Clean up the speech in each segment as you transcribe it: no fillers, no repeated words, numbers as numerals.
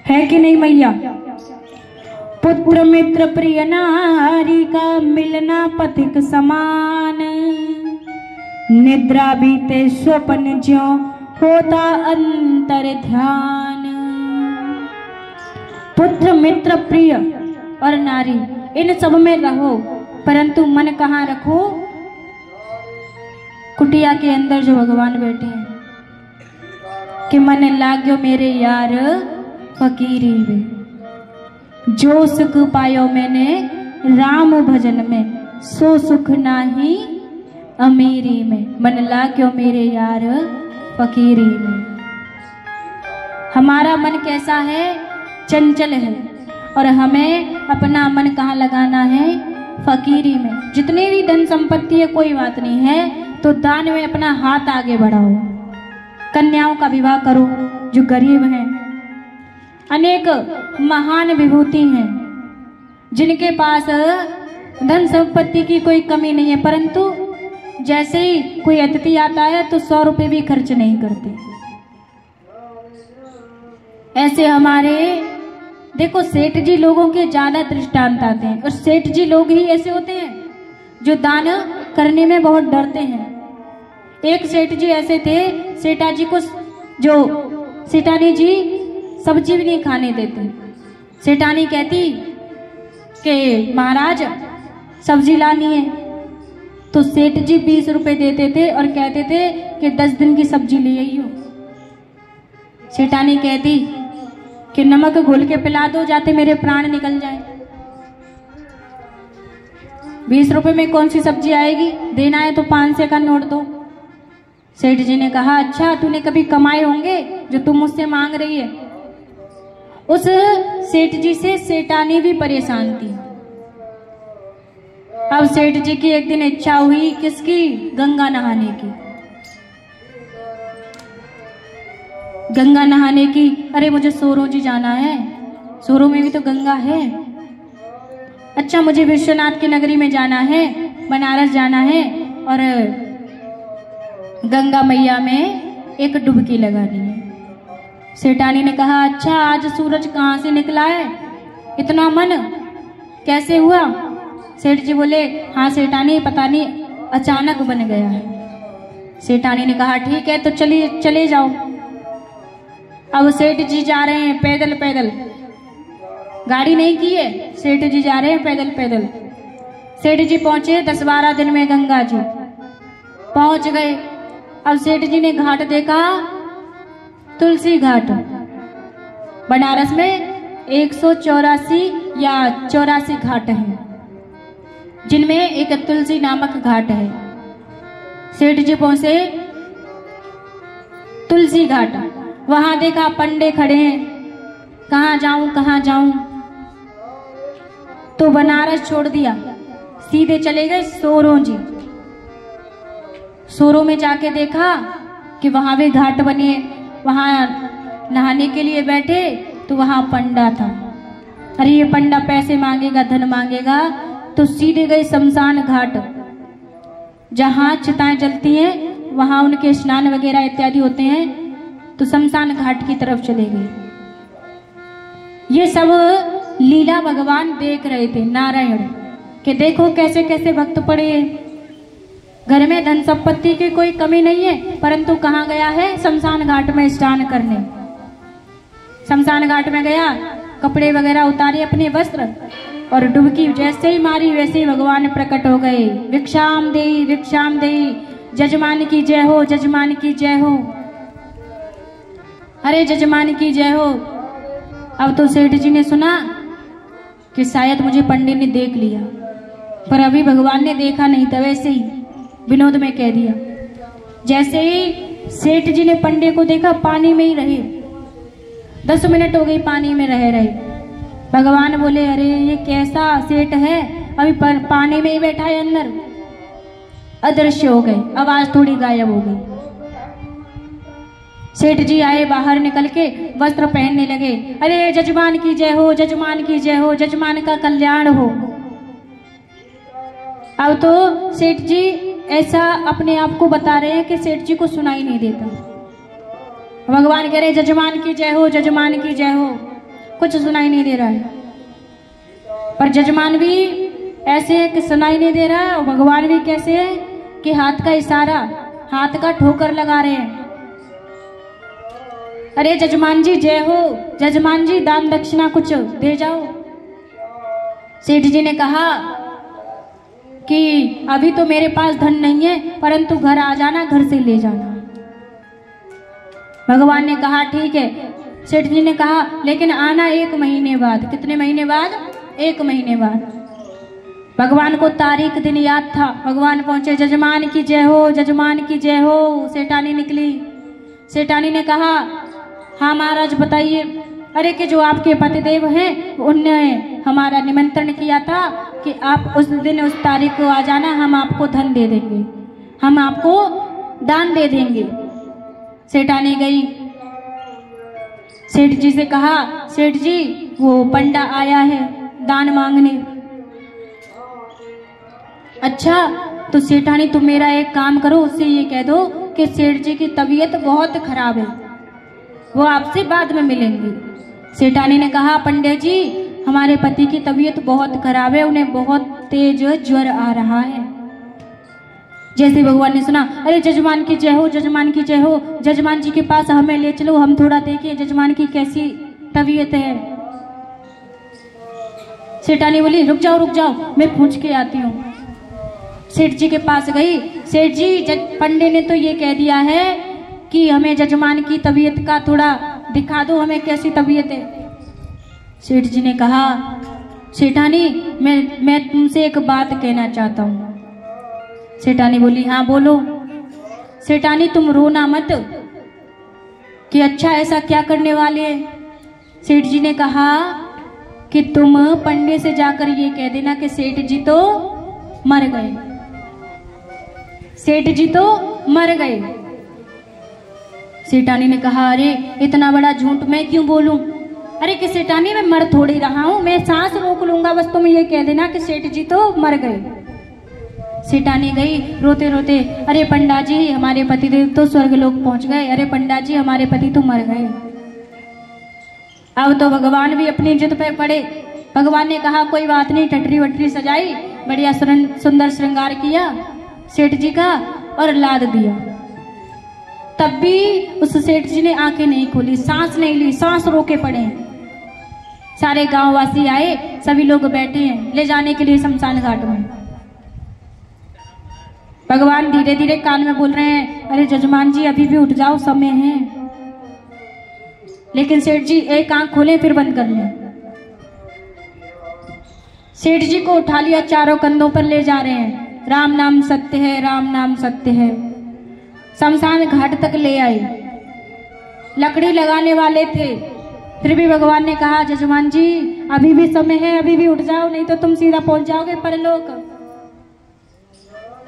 है कि नहीं मैया। पुत्र मित्र प्रिय नारी का मिलना पथिक समान, निद्रा बीते स्वप्न ज्यों होता अंतर ध्यान। पुत्र मित्र प्रिय और नारी इन सब में रहो, परंतु मन कहाँ रखो। कुटिया के अंदर जो भगवान बैठे हैं कि मन लाग्यो मेरे यार फकीरी में, जो सुख पायो मैंने राम भजन में, सो सुख नाही अमीरी में। मन लाग्यो मेरे यार फकीरी में। हमारा मन कैसा है, चंचल है, और हमें अपना मन कहाँ लगाना है, फकीरी में। जितनी भी धन संपत्ति है कोई बात नहीं है, तो दान में अपना हाथ आगे बढ़ाओ। कन्याओं का विवाह करो जो गरीब हैं। अनेक महान विभूति हैं जिनके पास धन संपत्ति की कोई कमी नहीं है, परंतु जैसे ही कोई अतिथि आता है तो 100 रुपए भी खर्च नहीं करते। ऐसे हमारे देखो सेठ जी लोगों के ज्यादा दृष्टांत आते हैं, और सेठ जी लोग ही ऐसे होते हैं जो दान करने में बहुत डरते हैं। एक सेठ जी ऐसे थे, सेठा जी को जो सेठानी जी सब्जी भी नहीं खाने देते। सेठानी कहती कि महाराज सब्जी लानी है, तो सेठ जी 20 रुपए देते थे और कहते थे कि 10 दिन की सब्जी ले आई हो। सेठानी कहती कि नमक घोल के पिला दो, जाते मेरे प्राण निकल जाए। 20 रुपए में कौन सी सब्जी आएगी, देना है तो 500 का नोट दो। सेठ जी ने कहा अच्छा तूने कभी कमाए होंगे जो तुम मुझसे मांग रही है। उस सेठ जी से सेठानी भी परेशान थी। अब सेठ जी की एक दिन इच्छा हुई, किसकी, गंगा नहाने की। गंगा नहाने की, अरे मुझे सोरोजी जाना है, सोरो में भी तो गंगा है। अच्छा मुझे विश्वनाथ की नगरी में जाना है, बनारस जाना है, और गंगा मैया में एक डुबकी लगानी है। सेठानी ने कहा अच्छा आज सूरज कहाँ से निकला है, इतना मन कैसे हुआ। सेठ जी बोले हाँ सेठानी पता नहीं अचानक बन गया है। सेठानी ने कहा ठीक है तो चले जाओ। अब सेठ जी जा रहे हैं पैदल पैदल, गाड़ी नहीं की है, सेठ जी जा रहे हैं पैदल पैदल। सेठ जी पहुंचे 10-12 दिन में गंगा जी पहुंच गए। अब सेठ जी ने घाट देखा, तुलसी घाट। बनारस में 184 या 84 घाट हैं, जिनमें एक तुलसी नामक घाट है। सेठ जी पहुंचे तुलसी घाट, वहां देखा पंडे खड़े हैं, कहाँ जाऊं कहाँ जाऊं, तो बनारस छोड़ दिया, सीधे चले गए सोरों जी। सोरों में जाके देखा कि वहां भी घाट बने, वहां नहाने के लिए बैठे तो वहां पंडा था। अरे ये पंडा पैसे मांगेगा, धन मांगेगा, तो सीधे गए शमशान घाट, जहां चिताएं जलती हैं, वहां उनके स्नान वगैरह इत्यादि होते हैं, तो शमशान घाट की तरफ चले गए। ये सब लीला भगवान देख रहे थे, नारायण, कि देखो कैसे कैसे भक्त पड़े हैं। घर में धन संपत्ति की कोई कमी नहीं है, परंतु कहाँ गया है, शमशान घाट में स्नान करने। शमशान घाट में गया, कपड़े वगैरह उतारे अपने वस्त्र, और डुबकी जैसे ही मारी वैसे ही भगवान प्रकट हो गए। भिक्षाम देई भिक्षाम देई, जजमान की जय हो, जजमान की जय हो, अरे जजमान की जय हो। अब तो सेठ जी ने सुना कि शायद मुझे पंडित ने देख लिया, पर अभी भगवान ने देखा नहीं था, वैसे ही विनोद में कह दिया। जैसे ही सेठ जी ने पंडे को देखा, पानी में ही रहे, 10 मिनट हो गई पानी में रहे। भगवान बोले अरे ये कैसा सेठ है, अभी पानी में ही बैठा है अंदर। अदृश्य हो गए, आवाज थोड़ी गायब हो गई। सेठ जी आए, बाहर निकल के वस्त्र पहनने लगे, अरे जजमान की जय हो, जजमान की जय हो, जजमान का कल्याण हो। अब तो सेठ जी ऐसा अपने आप को बता रहे हैं कि सेठ जी को सुनाई नहीं देता। भगवान कह रहे जजमान की जय हो, जजमान की जय हो। कुछ सुनाई नहीं दे रहा है। पर जजमान भी ऐसे है कि सुनाई नहीं दे रहा है, और भगवान भी कैसे है कि हाथ का इशारा, हाथ का ठोकर लगा रहे हैं। अरे जजमान जी जय हो, जजमान जी दान दक्षिणा कुछ दे जाओ। सेठ जी ने कहा कि अभी तो मेरे पास धन नहीं है, परंतु घर आ जाना, घर से ले जाना। भगवान ने कहा ठीक है। सेठ जी ने कहा लेकिन आना 1 महीने बाद। कितने महीने बाद? 1 महीने बाद। भगवान को तारीख दिन याद था। भगवान पहुंचे, जजमान की जय हो, जजमान की जय हो। सेठानी निकली। सेठानी ने कहा हाँ महाराज बताइए। अरे कि जो आपके पतिदेव हैं उनने हमारा निमंत्रण किया था कि आप उस दिन उस तारीख को आ जाना, हम आपको धन दे देंगे, हम आपको दान दे देंगे। सेठानी गई, सेठ जी से कहा सेठ जी वो पंडा आया है दान मांगने। अच्छा तो सेठानी तुम मेरा एक काम करो, उससे ये कह दो कि सेठ जी की तबीयत बहुत खराब है, वो आपसे बाद में मिलेंगे। सेठानी ने कहा पंडित जी हमारे पति की तबीयत बहुत खराब है, उन्हें बहुत तेज ज्वर आ रहा है। जैसे भगवान ने सुना, अरे जजमान की जय हो, जजमान की जय हो, जजमान जी के पास हमें ले चलो, हम थोड़ा देखें जजमान की कैसी तबीयत है। सेठानी बोली रुक जाओ, मैं पूछ के आती हूँ। सेठ जी के पास गई। सेठ जी पंडे ने तो ये कह दिया है कि हमें जजमान की तबीयत का थोड़ा दिखा दो, हमें कैसी तबीयत है। सेठ जी ने कहा सेठानी मैं तुमसे एक बात कहना चाहता हूँ। सेठानी बोली हाँ बोलो। सेठानी तुम रोना मत कि अच्छा ऐसा क्या करने वाले हैं। सेठ जी ने कहा कि तुम पंडे से जाकर ये कह देना कि सेठ जी तो मर गए, सेठ जी तो मर गए। सेठानी ने कहा अरे इतना बड़ा झूठ मैं क्यों बोलूं। अरे कि सेठानी मैं मर थोड़ी रहा हूं, मैं सांस रोक लूंगा, बस तुम ये कह देना कि सेठ जी तो मर गए। सेठानी गई रोते रोते, अरे पंडा जी हमारे पतिदेव तो स्वर्गलोक पहुंच गए, अरे पंडा जी हमारे पति तो मर गए। अब तो भगवान भी अपनी जिद पे पड़े। भगवान ने कहा कोई बात नहीं, टटरी वटरी सजाई, बढ़िया सुंदर श्रृंगार किया सेठ जी का और लाद दिया। तब भी उस सेठ जी ने आंखें नहीं खोली, सांस नहीं ली, सांस रोके पड़े। सारे गांव वासी आए, सभी लोग बैठे हैं ले जाने के लिए शमशान घाट में। भगवान धीरे धीरे कान में बोल रहे हैं अरे जजमान जी अभी भी उठ जाओ, समय है। लेकिन सेठ जी एक आंख खोले फिर बंद कर ले। सेठ जी को उठा लिया, चारों कंधों पर ले जा रहे हैं। राम नाम सत्य है, राम नाम सत्य है। शमशान घाट तक ले आए। लकड़ी लगाने वाले थे, फिर भी भगवान ने कहा जजमान जी अभी भी समय है, अभी भी उठ जाओ, नहीं तो तुम सीधा पहुंच जाओगे परलोक।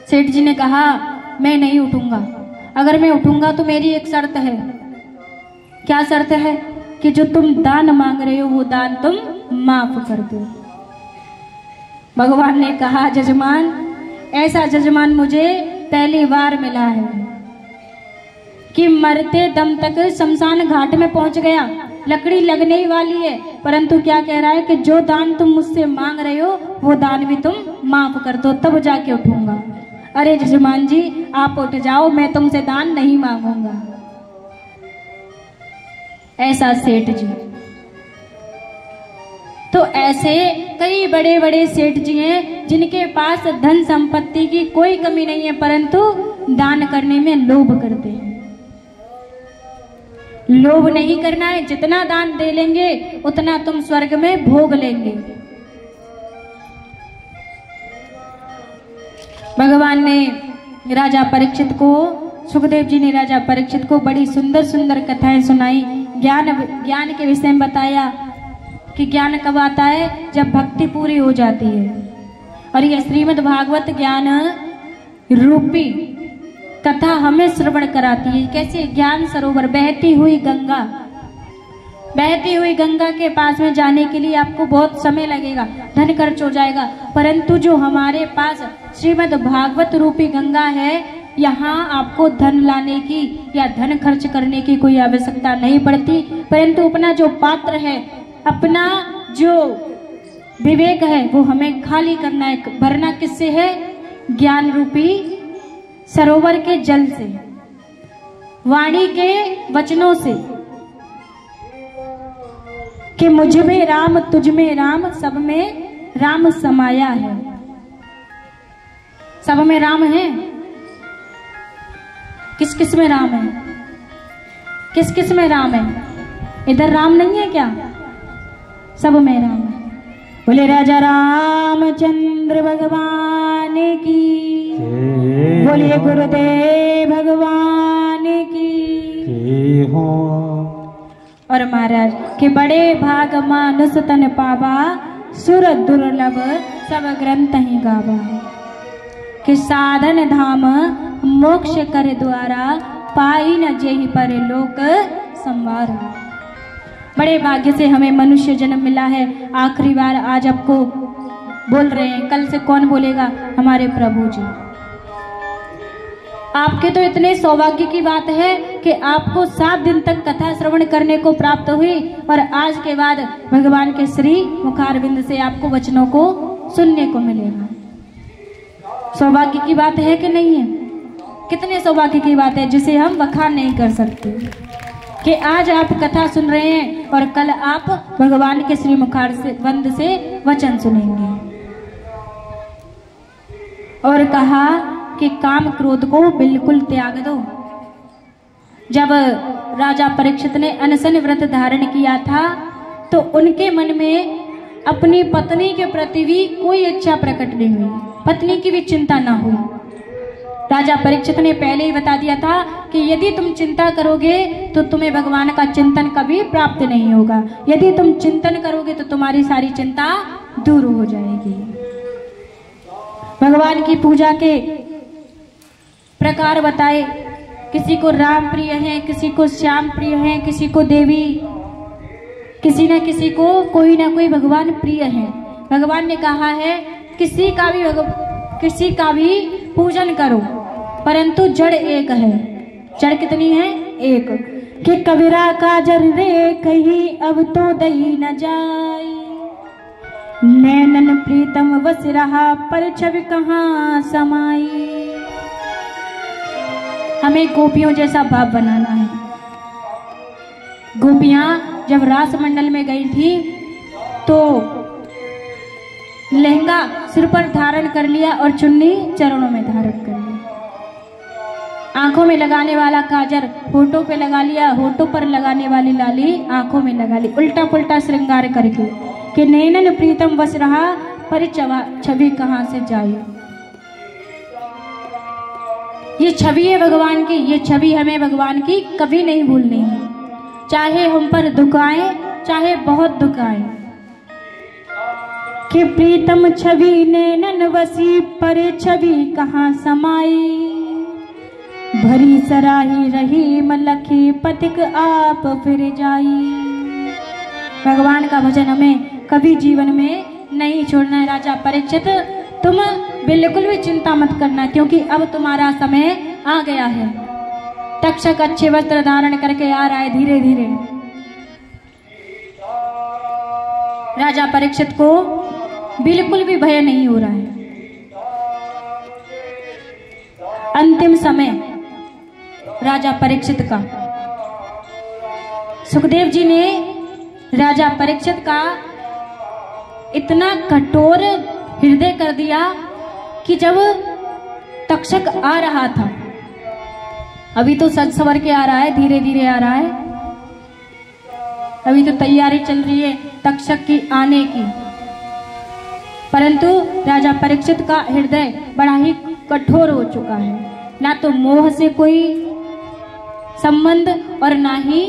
सेठ जी ने कहा मैं नहीं उठूंगा, अगर मैं उठूंगा तो मेरी एक शर्त है। क्या शर्त है? कि जो तुम दान मांग रहे हो वो दान तुम माफ कर दो। भगवान ने कहा जजमान ऐसा जजमान मुझे पहली बार मिला है कि मरते दम तक शमशान घाट में पहुंच गया, लकड़ी लगने ही वाली है, परंतु क्या कह रहा है कि जो दान तुम मुझसे मांग रहे हो वो दान भी तुम माफ कर दो, तब जाके उठूंगा। अरे जजमान जी आप उठ जाओ, मैं तुमसे दान नहीं मांगूंगा। ऐसा सेठ जी। तो ऐसे कई बड़े बड़े सेठ जी हैं जिनके पास धन संपत्ति की कोई कमी नहीं है, परंतु दान करने में लोभ करते हैं। लोभ नहीं करना है, जितना दान दे लेंगे उतना तुम स्वर्ग में भोग लेंगे। भगवान ने राजा परीक्षित को, सुखदेव जी ने राजा परीक्षित को बड़ी सुंदर सुंदर कथाएं सुनाई, ज्ञान के विषय में बताया कि ज्ञान कब आता है? जब भक्ति पूरी हो जाती है। और यह श्रीमद् भागवत ज्ञान रूपी कथा हमें श्रवण कराती है। कैसे? ज्ञान सरोवर, बहती हुई गंगा, बहती हुई गंगा के पास में जाने के लिए आपको बहुत समय लगेगा, धन खर्च हो जाएगा, परंतु जो हमारे पास श्रीमद् भागवत रूपी गंगा है, यहाँ आपको धन लाने की या धन खर्च करने की कोई आवश्यकता नहीं पड़ती, परंतु अपना जो पात्र है अपना जो विवेक है वो हमें खाली करना है। भरना किससे है? ज्ञान रूपी सरोवर के जल से, वाणी के वचनों से, कि मुझ में राम तुझ में राम सब में राम समाया है। सब में राम है। किस किस में राम है? किस किस में राम है? इधर राम नहीं है क्या? सब में राम है। बोले राजा रामचंद्र भगवान की, बोलिए गुरुदेव भगवान की हो। और महाराज के बड़े भाग मानुष तन पावा, सुर दुर्लभ सब ग्रंथ ही गावा। कि साधन धाम मोक्ष कर द्वारा, पाई न जेहि पर लोक संवार। बड़े भाग्य से हमें मनुष्य जन्म मिला है। आखिरी बार आज आपको बोल रहे हैं, कल से कौन बोलेगा? हमारे प्रभु जी। आपके तो इतने सौभाग्य की बात है कि आपको 7 दिन तक कथा श्रवण करने को प्राप्त हुई, और आज के बाद भगवान के श्री मुखारविंद से आपको वचनों को सुनने को मिलेगा। सौभाग्य की बात है कि नहीं है? कितने सौभाग्य की बात है जिसे हम बखान नहीं कर सकते, कि आज आप कथा सुन रहे हैं और कल आप भगवान के श्री मुखारविंद से वचन सुनेंगे। और कहा कि काम क्रोध को बिल्कुल त्याग दो। जब राजा परीक्षित ने अनशन व्रत धारण किया था तो उनके मन में अपनी पत्नी के प्रति भी कोई इच्छा प्रकट नहीं हुई, पत्नी की भी चिंता ना हुई। राजा परीक्षित ने पहले ही बता दिया था कि यदि तुम चिंता करोगे तो तुम्हें भगवान का चिंतन कभी प्राप्त नहीं होगा। यदि तुम चिंतन करोगे तो तुम्हारी सारी चिंता दूर हो जाएगी। भगवान की पूजा के प्रकार बताए। किसी को राम प्रिय है, किसी को श्याम प्रिय है, किसी को देवी, किसी न किसी को कोई ना कोई भगवान प्रिय है। भगवान ने कहा है किसी का भी पूजन करो, परंतु जड़ एक है। जड़ कितनी है? एक। कि कबीरा का जर रे कहीं अब तो दही न जाए, नैनन प्रीतम वस रहा पर छवि कहाँ समाई। हमें गोपियों जैसा भाव बनाना है। गोपियां जब रास मंडल में गई थी तो लहंगा सिर पर धारण कर लिया और चुन्नी चरणों में धारण कर लिया। आंखों में लगाने वाला काजर होठों पे लगा लिया, होठों पर लगाने वाली लाली आंखों में लगा ली, उल्टा पुल्टा श्रृंगार करके। कि नैनन प्रीतम बस रहा पर छवि कहाँ से जाए। ये छवि है भगवान की, ये छवि हमें भगवान की कभी नहीं भूलनी है। चाहे हम पर दुख आए, चाहे बहुत दुख आए। कि प्रीतम छवि नैनन वसी पर छवि कहाँ समाई, भरी सराही रही मलखी पथिक आप फिर जाई। भगवान का भजन हमें कभी जीवन में नहीं छोड़ना है। राजा परीक्षित तुम बिल्कुल भी चिंता मत करना, क्योंकि अब तुम्हारा समय आ गया है। तक्षक अच्छे वस्त्र धारण करके आ रहा है धीरे धीरे। राजा परीक्षित को बिल्कुल भी भय नहीं हो रहा है। अंतिम समय राजा परीक्षित का, सुखदेव जी ने राजा परीक्षित का इतना कठोर हृदय कर दिया कि जब तक्षक आ रहा था, अभी तो सज सवर के आ रहा है, धीरे धीरे आ रहा है, अभी तो तैयारी चल रही है तक्षक की आने की, परंतु राजा परीक्षित का हृदय बड़ा ही कठोर हो चुका है। ना तो मोह से कोई संबंध और ना ही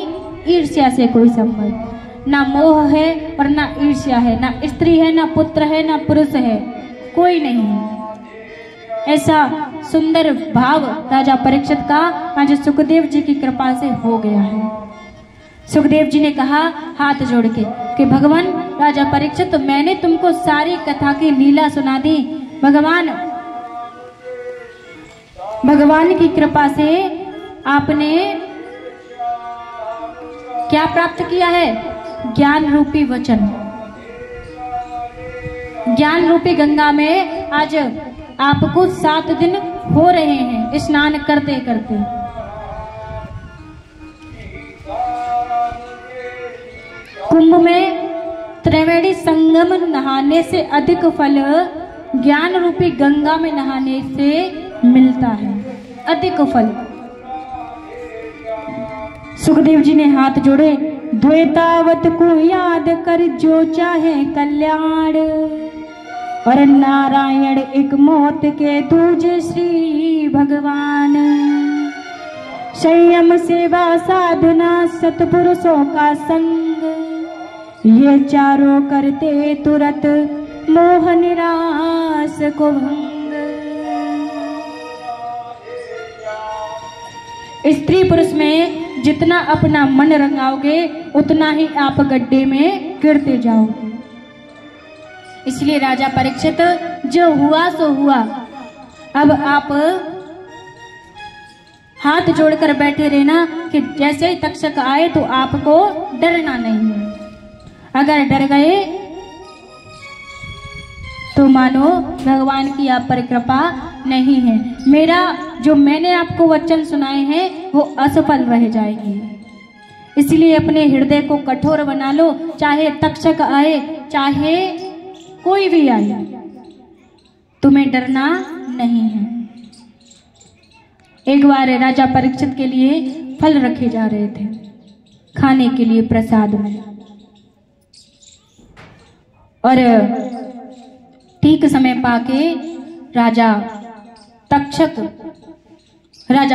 ईर्ष्या से कोई संबंध। ना मोह है और ना ईर्ष्या है, ना स्त्री है, ना पुत्र है, ना पुरुष है, कोई नहीं है। ऐसा सुंदर भाव राजा परीक्षित का आज सुखदेव जी की कृपा से हो गया है। सुखदेव जी ने कहा हाथ जोड़ के कि भगवान राजा परीक्षित, मैंने तुमको सारी कथा की लीला सुना दी। भगवान की कृपा से आपने क्या प्राप्त किया है? ज्ञान रूपी वचन। ज्ञान रूपी गंगा में आज आपको 7 दिन हो रहे हैं स्नान करते करते। कुंभ में त्रिवेणी संगम नहाने से अधिक फल ज्ञान रूपी गंगा में नहाने से मिलता है, अधिक फल। सुखदेव जी ने हाथ जोड़े, द्वैतावत को याद कर जो चाहे कल्याण, और नारायण एक मौत के दूजे श्री भगवान। संयम सेवा साधना सतपुरुषों का संग, ये चारों करते तुरत मोह निराश को भंग। स्त्री पुरुष में जितना अपना मन रंगाओगे उतना ही आप गड्ढे में गिरते जाओगे। इसलिए राजा परीक्षित, जो हुआ सो हुआ, अब आप हाथ जोड़कर बैठे रहना कि जैसे ही तक्षक आए तो आपको डरना नहीं है। अगर डर गए तो मानो भगवान की आप पर कृपा नहीं है। मैंने आपको वचन सुनाए हैं वो असफल रह जाएंगे। इसलिए अपने हृदय को कठोर बना लो, चाहे तक्षक आए चाहे कोई भी आए, तुम्हें डरना नहीं है। एक बार राजा परीक्षित के लिए फल रखे जा रहे थे खाने के लिए प्रसाद में, और ठीक समय पाके राजा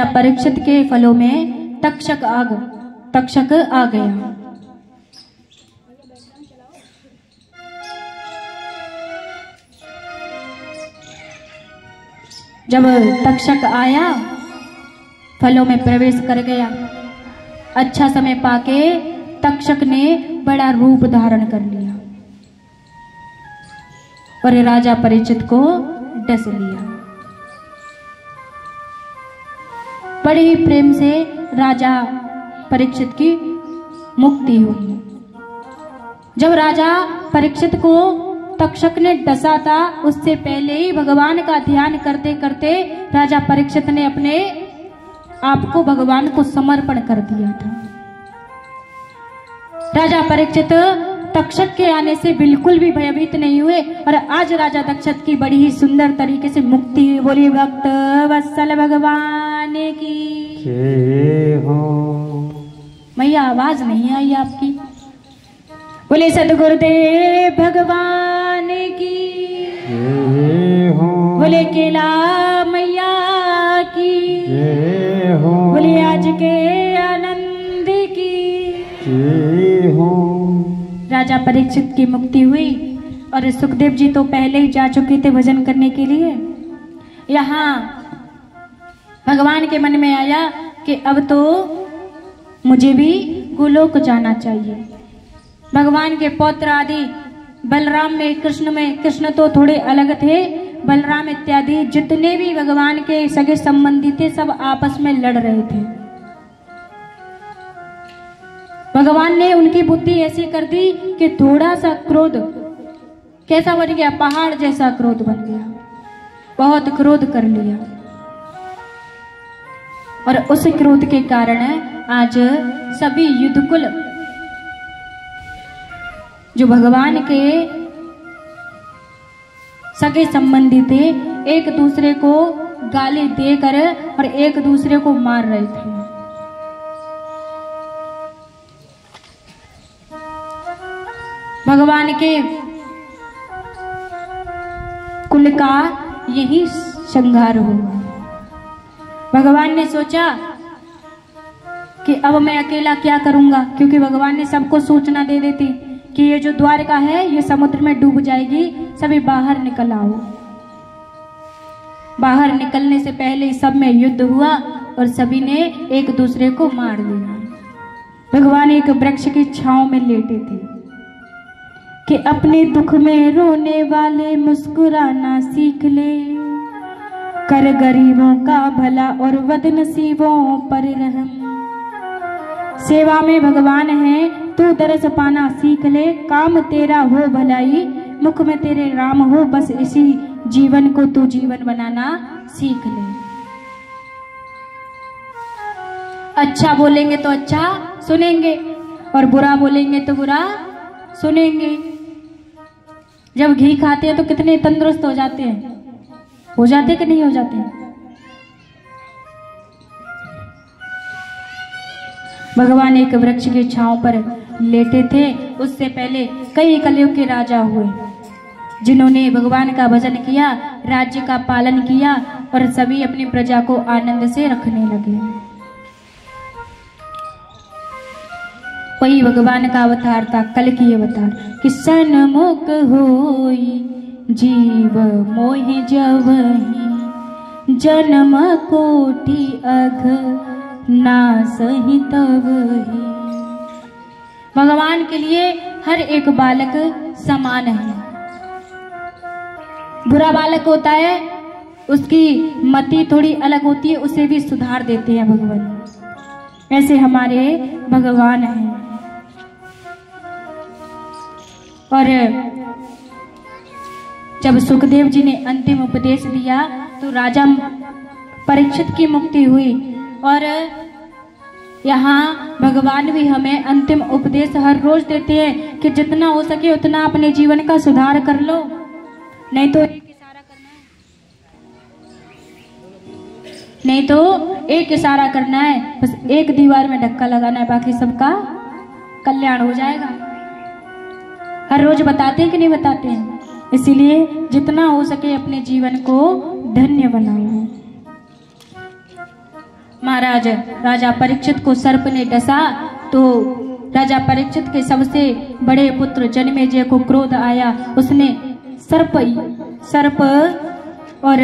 परीक्षित के फलों में तक्षक आ गया। जब तक्षक आया फलों में प्रवेश कर गया, अच्छा समय पाके तक्षक ने बड़ा रूप धारण कर लिया और राजा परीक्षित को डस लिया। बड़े ही प्रेम से राजा परीक्षित की मुक्ति हुई। जब राजा परीक्षित को तक्षक ने डसा था, उससे पहले ही भगवान का ध्यान करते करते राजा परीक्षित ने अपने आप को भगवान को समर्पण कर दिया था। राजा परीक्षित तक्षक के आने से बिल्कुल भी भयभीत नहीं हुए और आज राजा तक्षक की बड़ी ही सुंदर तरीके से मुक्ति हुई। बोलिए भक्त वत्सल भगवान की जय हो। मैया आवाज नहीं आई आपकी। बोले सदगुरुदेव भगवान की जय हो। बोले केला मैया की जय हो। बोले आज के आनंद की जय हो। राजा परीक्षित की मुक्ति हुई और सुखदेव जी तो पहले ही जा चुके थे भजन करने के लिए। यहाँ भगवान के मन में आया कि अब तो मुझे भी गोलोक जाना चाहिए। भगवान के पौत्र आदि बलराम में कृष्ण तो थोड़े अलग थे। बलराम इत्यादि जितने भी भगवान के सगे संबंधी थे सब आपस में लड़ रहे थे। भगवान ने उनकी बुद्धि ऐसी कर दी कि थोड़ा सा क्रोध कैसा बन गया, पहाड़ जैसा क्रोध बन गया। बहुत क्रोध कर लिया और उस क्रोध के कारण आज सभी युद्धकुल जो भगवान के सगे संबंधी थे एक दूसरे को गाली देकर और एक दूसरे को मार रहे थे। भगवान के कुल का यही संहार हुआ। भगवान ने सोचा कि अब मैं अकेला क्या करूंगा, क्योंकि भगवान ने सबको सूचना दे देती कि ये जो द्वारका है ये समुद्र में डूब जाएगी, सभी बाहर निकल आओ। बाहर निकलने से पहले सब में युद्ध हुआ और सभी ने एक दूसरे को मार दिया। भगवान एक वृक्ष की छांव में लेटे थे कि अपने दुख में रोने वाले मुस्कुराना सीख ले, कर गरीबों का भला और बदनसीबों पर रहम। सेवा में भगवान है तू दरस पाना सीख ले, काम तेरा हो भलाई, मुख में तेरे राम हो, बस इसी जीवन को तू जीवन बनाना सीख ले। अच्छा बोलेंगे तो अच्छा सुनेंगे और बुरा बोलेंगे तो बुरा सुनेंगे। जब घी खाते हैं तो कितने तंदुरुस्त हो जाते हैं, हो जाते कि नहीं हो जाते? भगवान एक वृक्ष की छांव पर लेटे थे। उससे पहले कई कलयुग के राजा हुए जिन्होंने भगवान का भजन किया, राज्य का पालन किया और सभी अपनी प्रजा को आनंद से रखने लगे। वही भगवान का अवतार था कल की अवतार कि सन्मुख होई जीव मोहि जवहि, जन्म कोटि अघ नासहि तवहि। भगवान के लिए हर एक बालक समान है। बुरा बालक होता है, उसकी मति थोड़ी अलग होती है, उसे भी सुधार देते हैं भगवान। ऐसे हमारे भगवान हैं। और जब सुखदेव जी ने अंतिम उपदेश दिया तो राजा परीक्षित की मुक्ति हुई। और यहाँ भगवान भी हमें अंतिम उपदेश हर रोज देते हैं कि जितना हो सके उतना अपने जीवन का सुधार कर लो, नहीं तो एक इशारा करना है, बस एक दीवार में धक्का लगाना है, बाकी सबका कल्याण हो जाएगा। हर रोज बताते हैं कि नहीं बताते हैं? इसीलिए जितना हो सके अपने जीवन को धन्य बनाओ। महाराज राजा परीक्षित को सर्प ने डसा तो राजा परीक्षित के सबसे बड़े पुत्र जन्मेजय को क्रोध आया। उसने सर्प और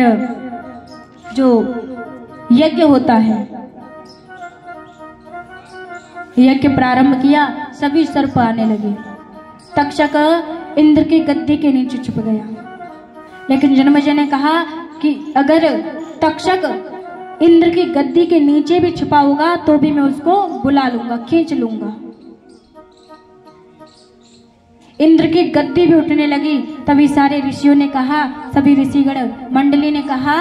जो यज्ञ होता है यज्ञ प्रारंभ किया। सभी सर्प आने लगे। तक्षक इंद्र की गद्दी के नीचे छुप गया, लेकिन जन्मेजय ने कहा कि अगर तक्षक इंद्र की गद्दी के नीचे भी छुपा होगा तो भी मैं उसको बुला लूंगा, खींच लूंगा। इंद्र की गद्दी भी उठने लगी। तभी सारे ऋषियों ने कहा, सभी ऋषिगण मंडली ने कहा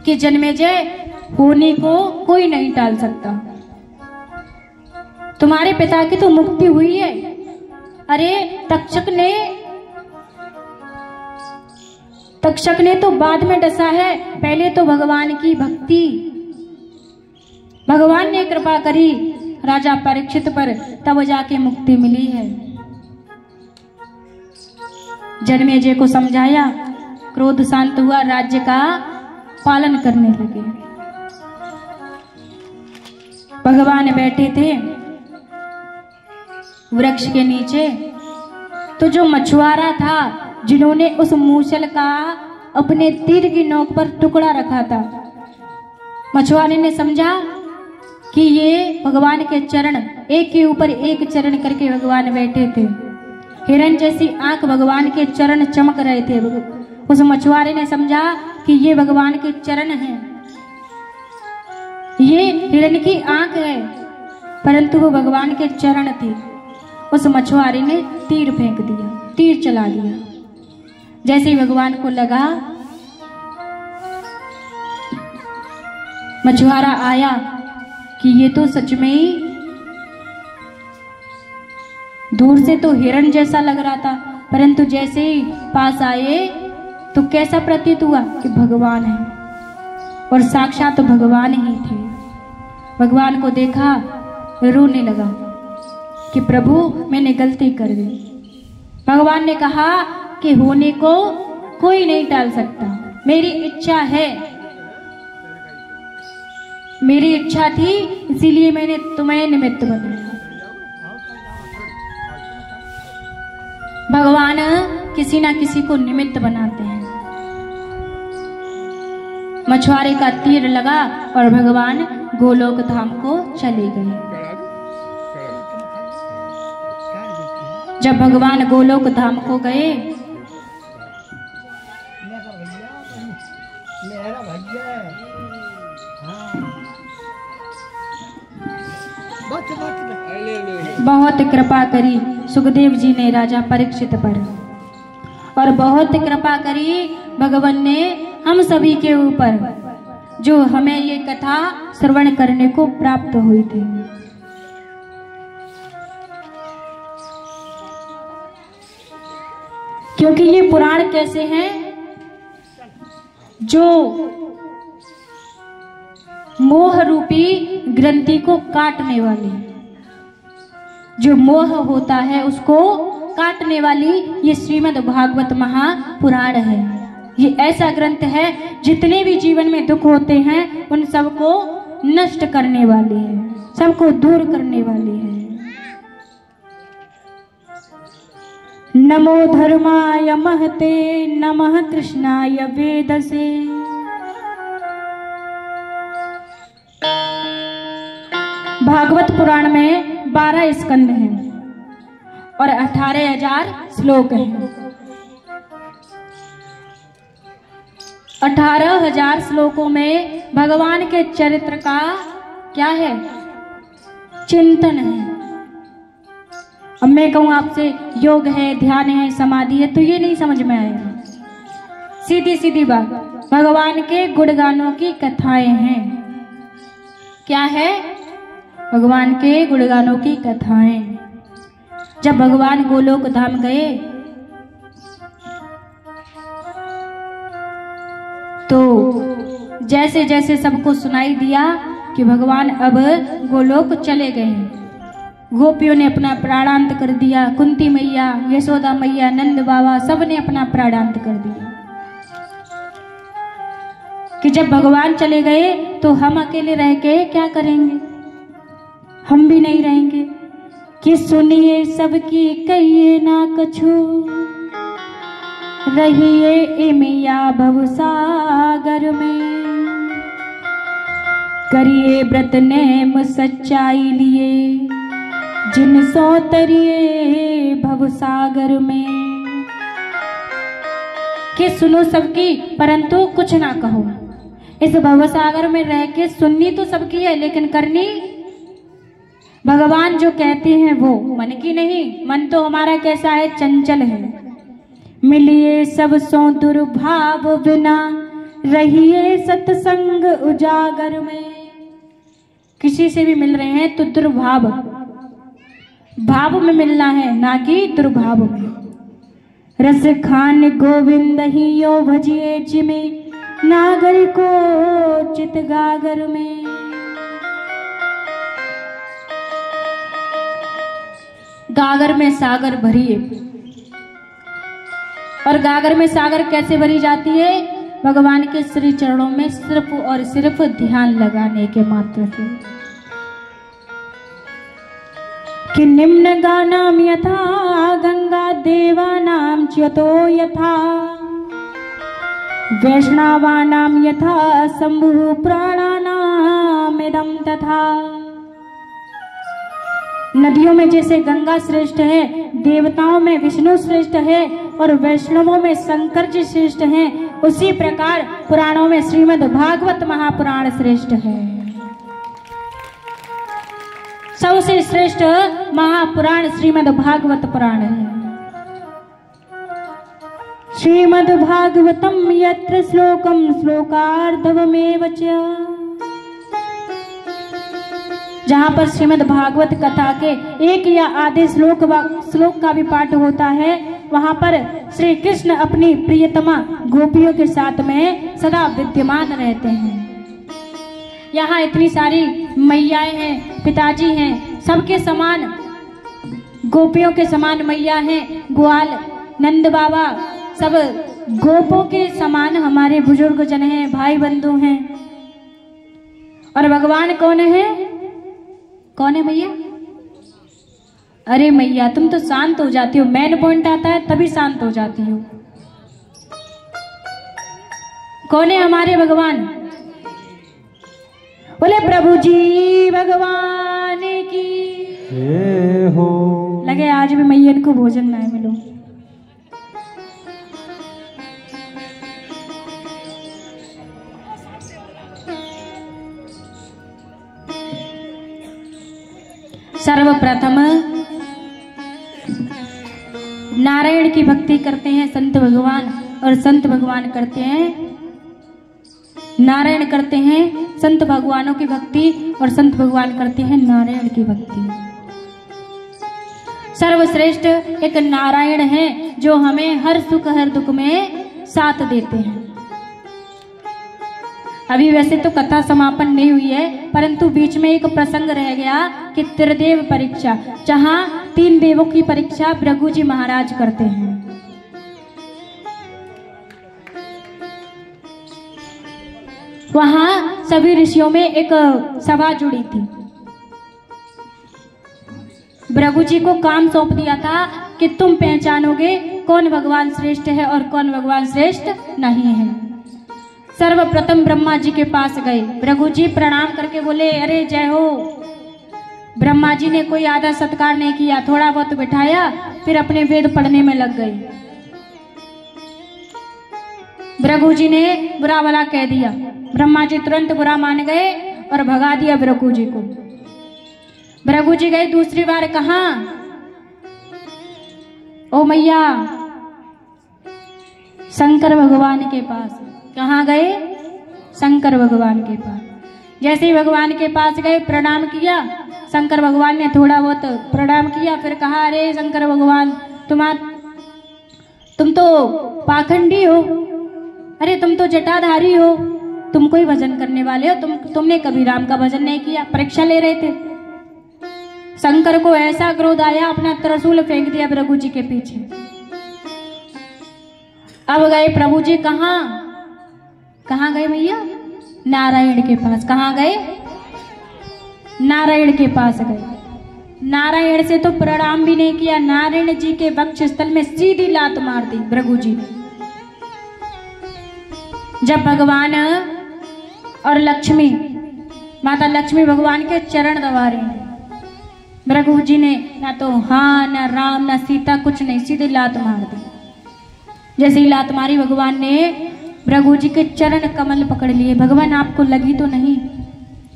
कि जन्मेजय होने को कोई नहीं टाल सकता। तुम्हारे पिता की तो मुक्ति हुई है। अरे तक्षक ने तो बाद में डसा है, पहले तो भगवान की भक्ति। भगवान ने कृपा करी राजा परीक्षित पर, तब जाके मुक्ति मिली है। जन्मेजय को समझाया, क्रोध शांत हुआ, राज्य का पालन करने लगे। भगवान बैठे थे वृक्ष के नीचे, तो जो मछुआरा था जिन्होंने उस मूसल का अपने तीर की नोक पर टुकड़ा रखा था, मछुआरे ने समझा कि ये भगवान के चरण, एक के ऊपर एक चरण करके भगवान बैठे थे। हिरण जैसी आंख भगवान के चरण चमक रहे थे। उस मछुआरे ने समझा कि ये भगवान के चरण हैं। ये हिरण की आंख है परंतु वो भगवान के चरण थे। उस मछुआरे ने तीर फेंक दिया, तीर चला दिया। जैसे ही भगवान को लगा, मछुआरा आया कि ये तो सच में ही दूर से तो हिरण जैसा लग रहा था, परंतु जैसे ही पास आए तो कैसा प्रतीत हुआ कि भगवान है, और साक्षात भगवान ही थे। भगवान को देखा, रोने लगा कि प्रभु मैंने गलती कर दी। भगवान ने कहा कि होने को कोई नहीं टाल सकता, मेरी इच्छा है, मेरी इच्छा थी, इसीलिए मैंने तुम्हें निमित्त बनाया। भगवान किसी ना किसी को निमित्त बनाते हैं। मछुआरे का तीर लगा और भगवान गोलोक धाम को चले गए। जब भगवान गोलोक धाम को गए, कृपा करी सुखदेव जी ने राजा परीक्षित पर, और बहुत कृपा करी भगवान ने हम सभी के ऊपर, जो हमें ये कथा श्रवण करने को प्राप्त हुई थी। क्योंकि ये पुराण कैसे हैं, जो मोह रूपी ग्रंथि को काटने वाले, जो मोह होता है उसको काटने वाली ये श्रीमद् भागवत महापुराण है। ये ऐसा ग्रंथ है जितने भी जीवन में दुख होते हैं उन सबको नष्ट करने वाले है, सबको दूर करने वाले है। नमो धर्माय महते नमः कृष्णाय वेदसे। भागवत पुराण में 12 स्कंद हैं और 18,000 श्लोक हैं। 18,000 श्लोकों में भगवान के चरित्र का क्या है, चिंतन है। अब मैं कहूं आपसे योग है, ध्यान है, समाधि है, तो ये नहीं समझ में आएगा। सीधी सीधी बात, भगवान के गुणगानों की कथाएं हैं। क्या है, भगवान के गुणगानों की कथाएं। जब भगवान गोलोक धाम गए तो जैसे जैसे सबको सुनाई दिया कि भगवान अब गोलोक चले गए, गोपियों ने अपना प्राणांत कर दिया। कुंती मैया, यशोदा मैया, नंद बाबा सब ने अपना प्राणांत कर दिया कि जब भगवान चले गए तो हम अकेले रह के क्या करेंगे, हम भी नहीं रहेंगे। कि सुनिए सबकी कहिए ना कछु, रहिए इमिया भवसागर में। करिए व्रत नेम सच्चाई लिए, जिन सो तरिए भवसागर में। कि सुनो सबकी परंतु कुछ ना कहो। इस भवसागर में रह के सुननी तो सबकी है, लेकिन करनी भगवान जो कहते हैं वो मन की नहीं। मन तो हमारा कैसा है, चंचल है। मिलिए सब सो दुर्भाव बिना, रहिए सत्संग उजागर में। किसी से भी मिल रहे हैं तो दुर्भाव भाव में मिलना है, ना कि दुर्भाव में। रस खान गोविंद ही यो भजिए जिमे, नागर को चित गागर में। गागर में सागर भरिए, और गागर में सागर कैसे भरी जाती है, भगवान के श्री चरणों में सिर्फ और सिर्फ ध्यान लगाने के मात्र से। कि निम्न गानाम यथा गंगा देवानाम च्युतो यथा, वैष्णवानाम यथा शंभु प्राणानाम इदं तथा। नदियों में जैसे गंगा श्रेष्ठ है, देवताओं में विष्णु श्रेष्ठ है और वैष्णवों में शंकर जी श्रेष्ठ हैं, उसी प्रकार पुराणों में श्रीमद् भागवत महापुराण श्रेष्ठ है। सबसे श्रेष्ठ महापुराण श्रीमद् भागवत पुराण है। श्रीमद् भागवतम यत्र श्लोकम श्लोकार्धवमेव च। जहाँ पर श्रीमद् भागवत कथा के एक या आधे श्लोक का भी पाठ होता है, वहाँ पर श्री कृष्ण अपनी प्रियतमा गोपियों के साथ में सदा विद्यमान रहते हैं। यहाँ इतनी सारी मैयाएं हैं, पिताजी हैं, सबके समान गोपियों के समान मैया हैं, ग्वाल नंद बाबा सब गोपों के समान हमारे बुजुर्ग जन हैं, भाई बंधु हैं। और भगवान कौन है, कौन है मैया? अरे मैया तुम तो शांत हो जाती हो, मेन पॉइंट आता है तभी शांत हो जाती हो। कौन है हमारे भगवान? बोले प्रभु जी भगवान की हो। लगे आज भी मैयन को भोजन ना मिलो। सर्वप्रथम नारायण की भक्ति करते हैं संत भगवान, और संत भगवान करते हैं नारायण करते हैं संत भगवानों की भक्ति, और संत भगवान करते हैं नारायण की भक्ति। सर्वश्रेष्ठ एक नारायण है जो हमें हर सुख हर दुख में साथ देते हैं। अभी वैसे तो कथा समापन नहीं हुई है, परंतु बीच में एक प्रसंग रह गया कि त्रिदेव परीक्षा, जहां 3 देवों की परीक्षा भृगु जी महाराज करते हैं। वहां सभी ऋषियों में एक सभा जुड़ी थी। भृगु जी को काम सौंप दिया था कि तुम पहचानोगे कौन भगवान श्रेष्ठ है और कौन भगवान श्रेष्ठ नहीं है। सर्वप्रथम ब्रह्मा जी के पास गए। भृगु जी प्रणाम करके बोले, अरे जय हो। ब्रह्मा जी ने कोई आदर सत्कार नहीं किया, थोड़ा बहुत बिठाया, फिर अपने वेद पढ़ने में लग गए। भृगु जी ने बुरा भला कह दिया। ब्रह्मा जी तुरंत बुरा मान गए और भगा दिया भृगु जी को। भृगु जी गए दूसरी बार, कहाँ? ओ मैया, शंकर भगवान के पास। कहाँ गए? शंकर भगवान के पास। जैसे ही भगवान के पास गए, प्रणाम किया। शंकर भगवान ने थोड़ा बहुत प्रणाम किया, फिर कहा, अरे शंकर भगवान, तुम तो पाखंडी हो, अरे तुम तो जटाधारी हो, तुम कोई भजन करने वाले हो, तुमने कभी राम का भजन नहीं किया। परीक्षा ले रहे थे। शंकर को ऐसा क्रोध आया, अपना त्रिशूल फेंक दिया भृगु जी के पीछे। अब गए प्रभु जी कहाँ गए भैया? नारायण के पास। कहाँ गए? नारायण के पास गए। नारायण से तो प्रणाम भी नहीं किया, नारायण जी के वक्ष स्थल में सीधी लात मार दी भृगु जी ने। जब भगवान और लक्ष्मी, माता लक्ष्मी भगवान के चरण दबा रहे हैं, भृगु जी ने ना तो हाँ ना राम ना सीता कुछ नहीं, सीधे लात मार दी। जैसे ही लात मारी, भगवान ने भृगु जी के चरण कमल पकड़ लिए। भगवान आपको लगी तो नहीं?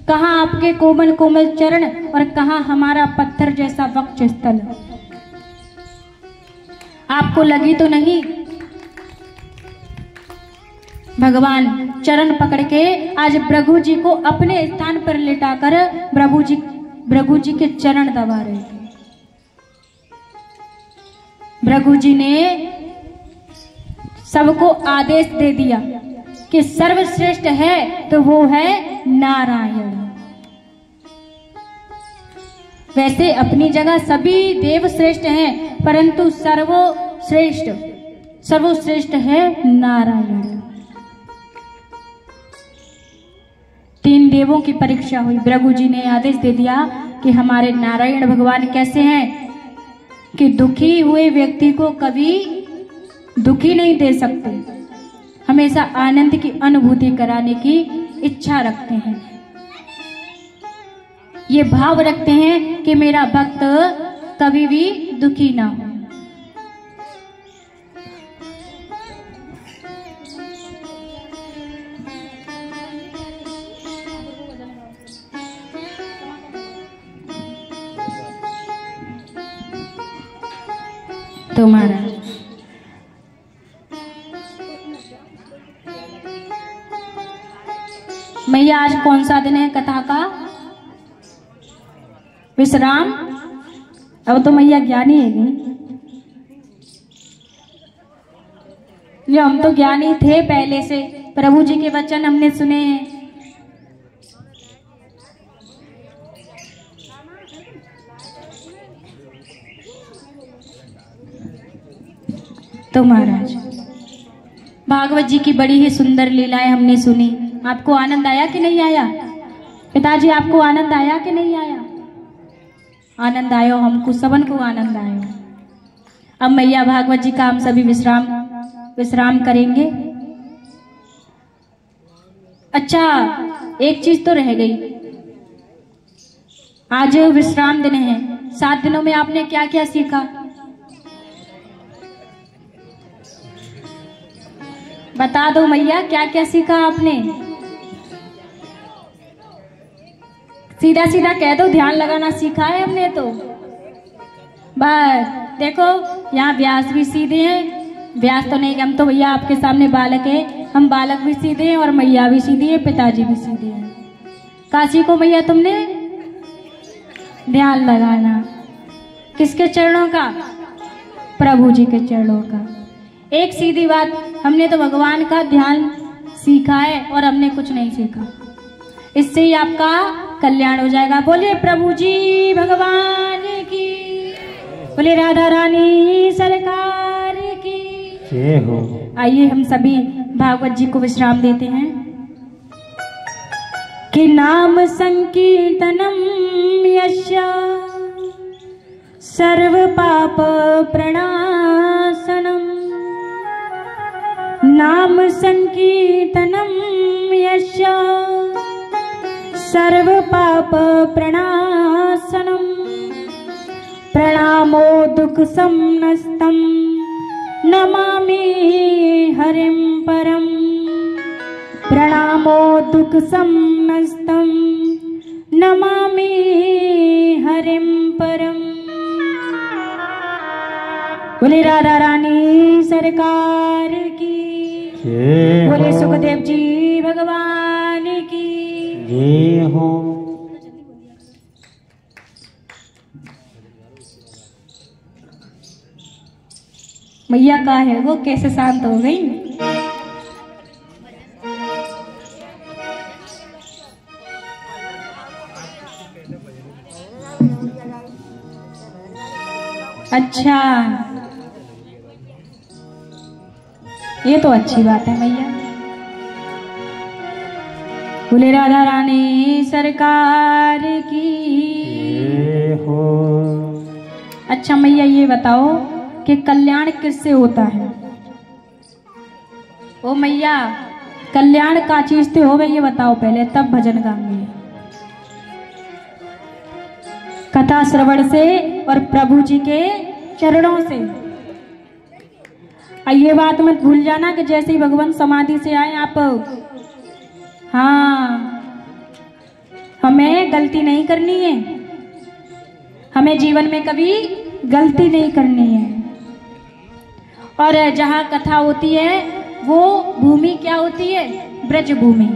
कहाँ आपके कोमल कोमल चरण और कहाँ हमारा पत्थर जैसा वक्ष स्थल? आपको लगी तो नहीं? भगवान चरण पकड़ के आज भृगु जी को अपने स्थान पर लेटाकर भृगु जी के चरण दबा रहे थे। भृगु जी ने सबको आदेश दे दिया कि सर्वश्रेष्ठ है तो वो है नारायण। वैसे अपनी जगह सभी देव श्रेष्ठ हैं, परंतु सर्वश्रेष्ठ है नारायण। 3 देवों की परीक्षा हुई। भृगु जी ने आदेश दे दिया कि हमारे नारायण भगवान कैसे हैं कि दुखी हुए व्यक्ति को कभी दुखी नहीं दे सकते, हमेशा आनंद की अनुभूति कराने की इच्छा रखते हैं। ये भाव रखते हैं कि मेरा भक्त कभी भी दुखी ना हो। तो महाराज मैया, आज कौन सा दिन है कथा का? विश्राम। अब तो मैया ज्ञानी है नहीं, जो हम तो ज्ञानी थे पहले से, प्रभु जी के वचन हमने सुने हैं। तो महाराज भागवत जी की बड़ी ही सुंदर लीलाएं हमने सुनी। आपको आनंद आया कि नहीं आया? पिताजी आपको आनंद आया कि नहीं आया? आनंद आयो, हमको सबन को आनंद आयो। अब मैया भागवत जी का हम सभी विश्राम करेंगे। अच्छा, एक चीज तो रह गई। आज विश्राम दिन है। 7 दिनों में आपने क्या क्या सीखा? बता दो मैया, क्या क्या सीखा आपने? सीधा सीधा कह दो, ध्यान लगाना सीखा है हमने तो। बस देखो यहाँ व्यास भी सीधे हैं, व्यास तो नहीं, हम तो भैया आपके सामने बालक है, हम बालक भी सीधे हैं और मैया भी सीधी है, पिताजी भी सीधे हैं। काशी को मैया तुमने ध्यान लगाना, किसके चरणों का? प्रभु जी के चरणों का। एक सीधी बात, हमने तो भगवान का ध्यान सीखा है और हमने कुछ नहीं सीखा, इससे ही आपका कल्याण हो जाएगा। बोलिए प्रभु जी भगवान की, बोले राधा रानी सरकार की जय हो। आइए हम सभी भागवत जी को विश्राम देते हैं कि नाम संकीर्तनम यस्य सर्व पाप प्रणाशनम, नाम संकीर्तनम यस्य सर्व पाप प्रणाशनम, प्रणामो दुख समनस्तम नमामि हरिं परम, प्रणामो दुख समनस्तम नमामि हरिं परम। बोले राधा रानी सरकार की, बोले सुखदेव जी भगवान की जय हो। मैया का है वो कैसे शांत हो गई। अच्छा ये तो अच्छी बात है मैया। बोले राधा रानी सरकार की हो। अच्छा मैया ये बताओ कि कल्याण किससे होता है? ओ मैया कल्याण का चीज से हो गई ये बताओ पहले, तब भजन गाएंगे। कथा श्रवण से और प्रभु जी के चरणों से। ये बात मत भूल जाना कि जैसे ही भगवान समाधि से आए आप, हाँ हमें गलती नहीं करनी है, हमें जीवन में कभी गलती नहीं करनी है। और जहाँ कथा होती है वो भूमि क्या होती है? ब्रज भूमि।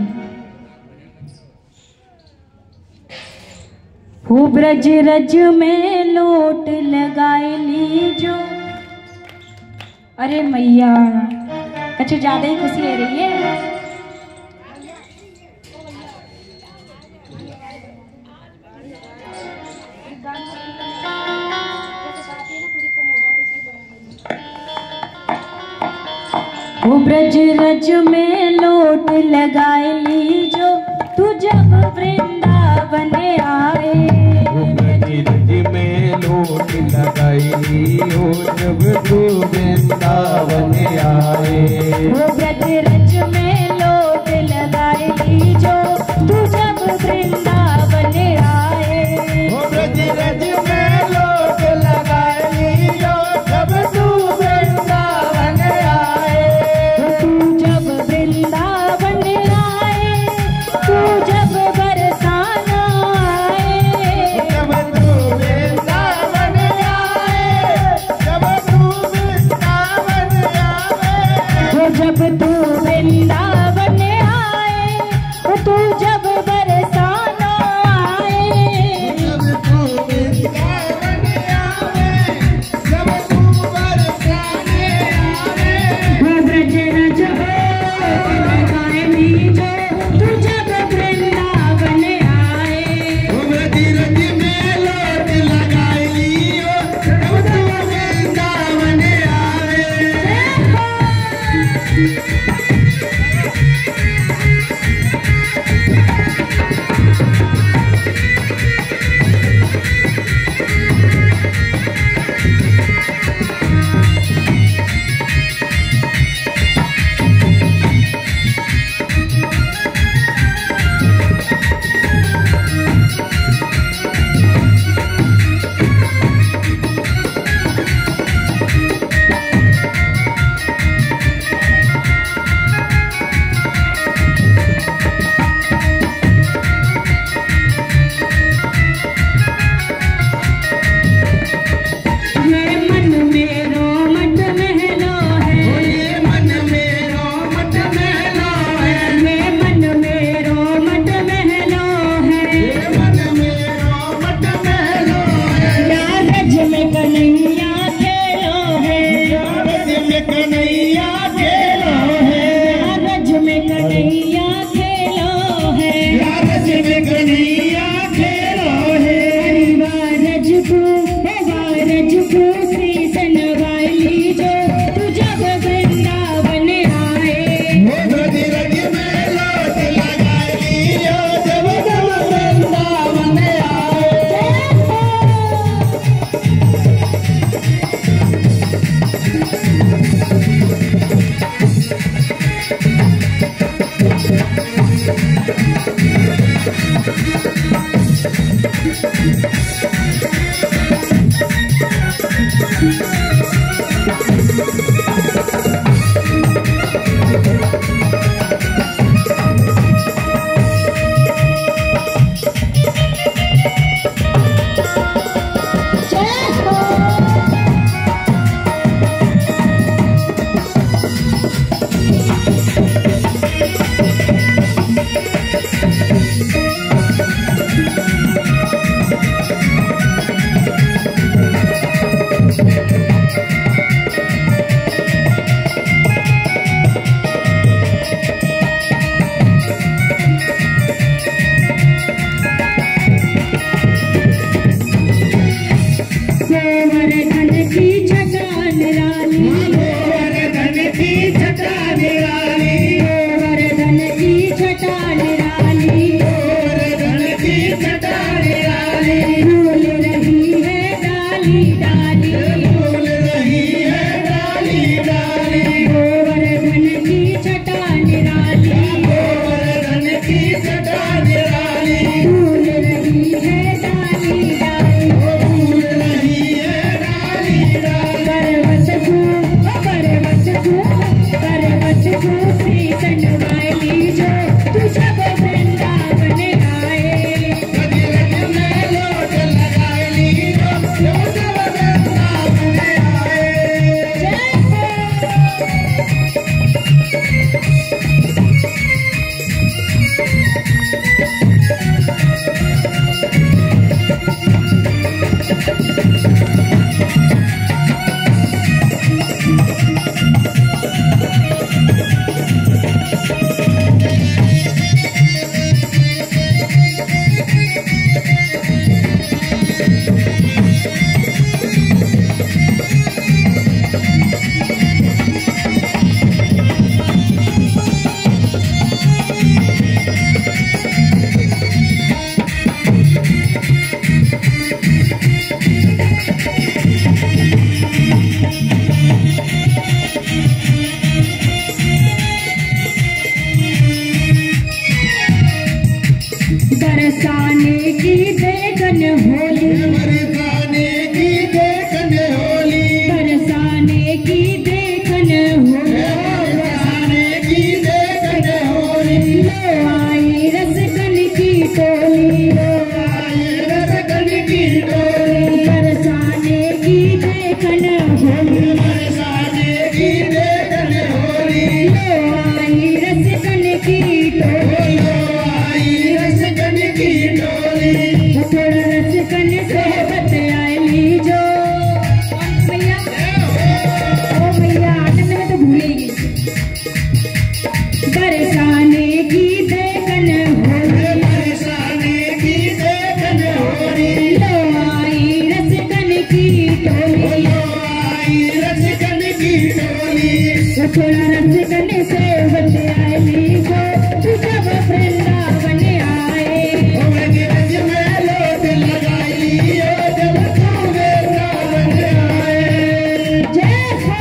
वो ब्रज रज में लोट लगाए लीजो। अरे मैया कुछ ज्यादा ही खुशी है रही है। वो ब्रज रज में लोट लगाए लीजो, तू जब वृंदावन आए। वो ब्रज रज में लोट लगाए लीजो, जब तू वृंदावन आए। वो ब्रज रज में लोट लगाए लीजो, तू जब वृंदावन आए। वो ब्रज रज में लोट लगाए लीजो, जब तू वृंदावन आए। तू जब वृंदावन आए, तू जब बरसाना आए। जब तू वृंदावन आए, जब तू वृंदावन आए। जब तू वृंदावन बरसाने की देखन होली, बरसाने की देखन होली, बरसाने की देखन होली, बरसाने की देखन होली। लो आई रसगन की टोली, लो आई रसगन की टोली, बरसाने की देखन होली, बरसाने की देखन होली। लो आई रसगन की टोली, लो आई रसगन की टोली। थोड़ा रसगन से बतलाई लीजो भैया, ओ भैया आनंद में तो भूलेगी। बरसाने की देखन होली, बरसाने की देखन होली, लो आई रसगन की टोली, लो आई रसगन की टोली। थोड़ा रसगन से बतलाई लीजो, तू जब वृंदावन आए, रज में लोट लगाई जब तू वृंदावन आए। जय हो।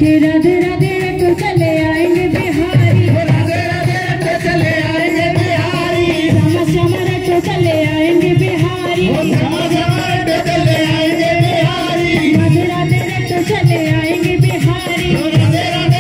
के राधे राधे तो चले आएंगे बिहारी, राधे राधे तो चले आएंगे बिहारी, श्यामा श्यामा तो चले आएंगे बिहारी, श्यामा श्यामा तो चले आएंगे बिहारी, राधे राधे तो चले आएंगे बिहारी, राधे राधे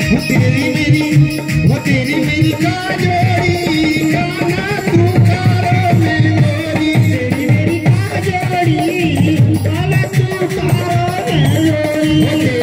वो तेरी मेरी का जोड़ी काना तू कारो मेरी गोरी तेरी मेरी का जोड़ी काना तू कारो मेरी गोरी